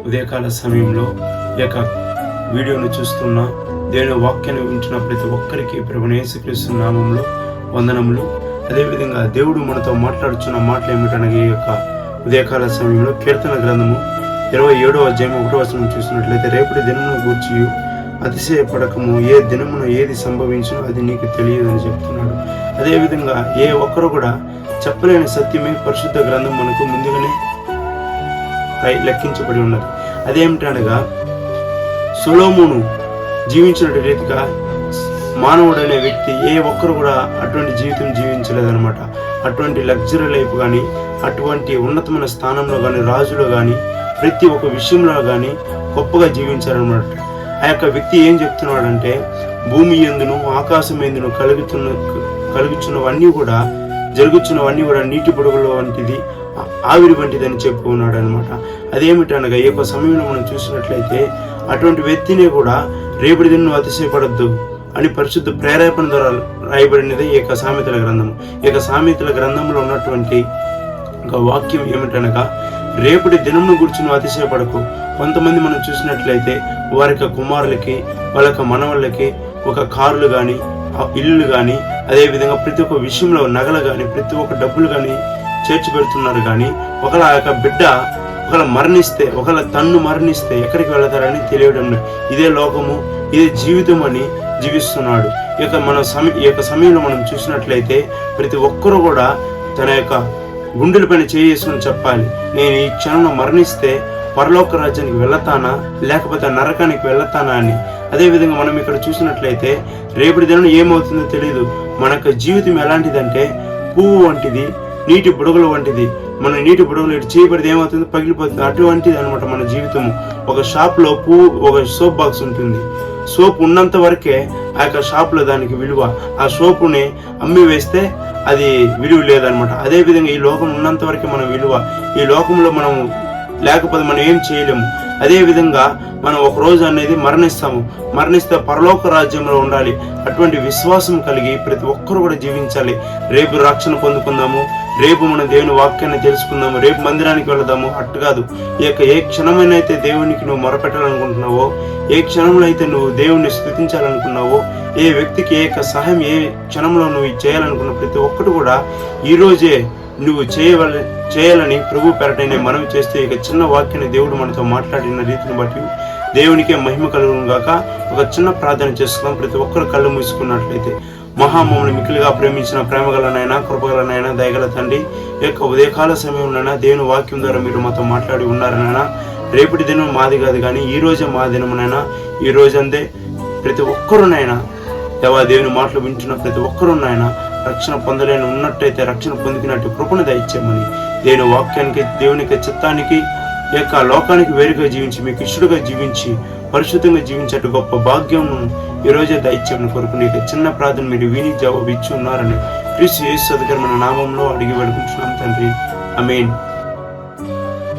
ఉదయకాల సమయంలో ఈ యొక్క వీడియోను చూస్తున్న దేవుని వాక్యాన్ని వింటున్న ప్రతి ఒక్కరికి ప్రభువైన యేసుక్రీస్తు నామములో వందనములు. అదేవిధంగా దేవుడు మనతో మాట్లాడుచున్న మాటలు ఏమిటనగా ఈ యొక్క ఉదయకాల సమయంలో కీర్తన గ్రంథము 27వ అధ్యాయం 1వ వచనం చూసినట్లయితే, రేపటి దినమును గూర్చి అతిశయపడకము, ఏ దినమున ఏది సంభవించునో అది నీకు తెలియదని చెప్తున్నాడు. అదేవిధంగా ఏ ఒక్కరు కూడా చెప్పలేని సత్యమే పరిశుద్ధ గ్రంథం మనకు ముందుగానే లెక్కించబడి ఉన్నది. అదేమిటనగా సొలొమోను జీవించిన రీతిగా మానవుడు అనే వ్యక్తి ఏ ఒక్కరు కూడా అటువంటి జీవితం జీవించలేదన్నమాట. అటువంటి లగ్జరీ లైఫ్ కానీ, అటువంటి ఉన్నతమైన స్థానంలో కానీ, రాజులో కానీ, ప్రతి ఒక్క విషయంలో కానీ గొప్పగా జీవించారనమాట. ఆ యొక్క వ్యక్తి ఏం చెప్తున్నాడంటే, భూమి ఎందును ఆకాశం ఎందును కలుగుచున్నవన్నీ కూడా జరుగుతున్నవన్నీ కూడా నీటి బుడగల వంటిది, ఆవిరి వంటిది అని చెప్పుకున్నాడు అనమాట. అదేమిటనగా ఈ యొక్క సమయంలో మనం చూసినట్లయితే అటువంటి వ్యక్తిని కూడా రేపటి దినం అతిశయపడద్దు అని పరిశుద్ధ ప్రేరేపణ ద్వారా రాయబడినది ఈ యొక్క సామెతల గ్రంథము. ఈ యొక్క సామెతల గ్రంథంలో ఉన్నటువంటి ఒక వాక్యం ఏమిటనగా, రేపటి దినమును గురించి నువ్వు అతిశయపడకు. కొంతమంది మనం చూసినట్లయితే వారి యొక్క కుమారులకి, వాళ్ళ యొక్క మనవళ్ళకి ఒక కార్లు కానీ, ఇల్లు కానీ, అదేవిధంగా ప్రతి ఒక్క విషయంలో నగలు కానీ, ప్రతి ఒక్క డబ్బులు కానీ చేర్చి పెడుతున్నారు. కానీ ఒకళ్ళ ఆ యొక్క బిడ్డ ఒకళ్ళ మరణిస్తే, ఒకళ్ళ తన్ను మరణిస్తే ఎక్కడికి వెళతారని తెలియడం లేదు. ఇదే లోకము, ఇదే జీవితం అని జీవిస్తున్నాడు. ఈ యొక్క సమయంలో మనం చూసినట్లయితే ప్రతి ఒక్కరు కూడా తన యొక్క గుండెల పైన చేసుకుని చెప్పాలి, నేను ఈ క్షణంలో మరణిస్తే పరలోక రాజ్యానికి వెళతానా లేకపోతే నరకానికి వెళతానా అని. అదేవిధంగా మనం ఇక్కడ చూసినట్లయితే రేపటి దినం ఏమవుతుందో తెలియదు. మన యొక్క జీవితం ఎలాంటిదంటే పువ్వు వంటిది, నీటి బుడగలు వంటిది. మన నీటి బుడగలు ఇటు చేయబడితే ఏమవుతుంది, పగిలిపోతుంది. అటువంటిది అనమాట మన జీవితము. ఒక షాప్లో ఒక సోప్ బాక్స్ ఉంటుంది. సోప్ ఉన్నంత వరకే ఆ యొక్క షాప్లో దానికి విలువ. ఆ సోపుని అమ్మి వేస్తే అది విలువ లేదనమాట. అదేవిధంగా ఈ లోకం ఉన్నంత వరకే మన విలువ. ఈ లోకంలో మనం లేకపోతే మనం ఏం చేయలేము. అదేవిధంగా మనం ఒక రోజు అనేది మరణిస్తే పరలోక రాజ్యంలో ఉండాలి. అటువంటి విశ్వాసం కలిగి ప్రతి ఒక్కరు కూడా జీవించాలి. రేపు రక్షణ పొందుకుందాము, రేపు మన దేవుని వాక్యాన్ని తెలుసుకుందాము, రేపు మందిరానికి వెళదాము అట్టు కాదు. ఈ యొక్క ఏ క్షణమైనైతే దేవునికి నువ్వు మొరపెట్టాలనుకుంటున్నావో, ఏ క్షణంలో అయితే నువ్వు దేవుణ్ణి స్తుతించాలనుకున్నావో, ఏ వ్యక్తికి ఏ యొక్క సహాయం ఏ క్షణంలో నువ్వు చేయాలనుకున్న ప్రతి ఒక్కటి కూడా ఈ రోజే నువ్వు చేయాలని ప్రభు పెరటనే మనవి చేస్తే ఇక చిన్న వాక్యాన్ని దేవుడు మనతో మాట్లాడిన రీతిని బట్టి దేవునికే మహిమ కలుగును గాక. ఒక చిన్న ప్రార్థన చేసుకుందాం. ప్రతి ఒక్కరు కళ్ళు మూసుకున్నట్లయితే, మహామమ్మల్ని మిక్కిలిగా ప్రేమించిన ప్రేమగలనైనా, కృపగలనైనా, దయగల తండ్రి, ఈ యొక్క ఉదయకాల సమయంలోనైనా దేవుని వాక్యం ద్వారా మీరు మాతో మాట్లాడి ఉన్నారనైనా. రేపటి దినం మాది కాదు కానీ ఈ రోజే మా దినమునైనా. ఈ రోజందే ప్రతి ఒక్కరునైనా దేవా దేవుని మాటలు వింటున్న ప్రతి ఒక్కరునైనా రక్షణ పొందలేని ఉన్నట్టయితే రక్షణ పొందుకున్నట్టు కృపను దయచేయమని, దేవుని వాక్యానికి, దేవునికి చిత్తానికి, ఈ యొక్క లోకానికి వేరుగా జీవించి మీకు ఇష్టడుగా జీవించి పరిశుద్ధంగా జీవించేట్టు గొప్ప భాగ్యం ఈ రోజే దయచేయమని కోరుకుని చిన్న ప్రార్థన మీరు విని జవాబు ఇచ్చి ఉన్నారని క్రీస్తు యేసు అధికారమైన నామంలో అడిగి వేడుకుంటున్నాం తండ్రి. ఆమేన్.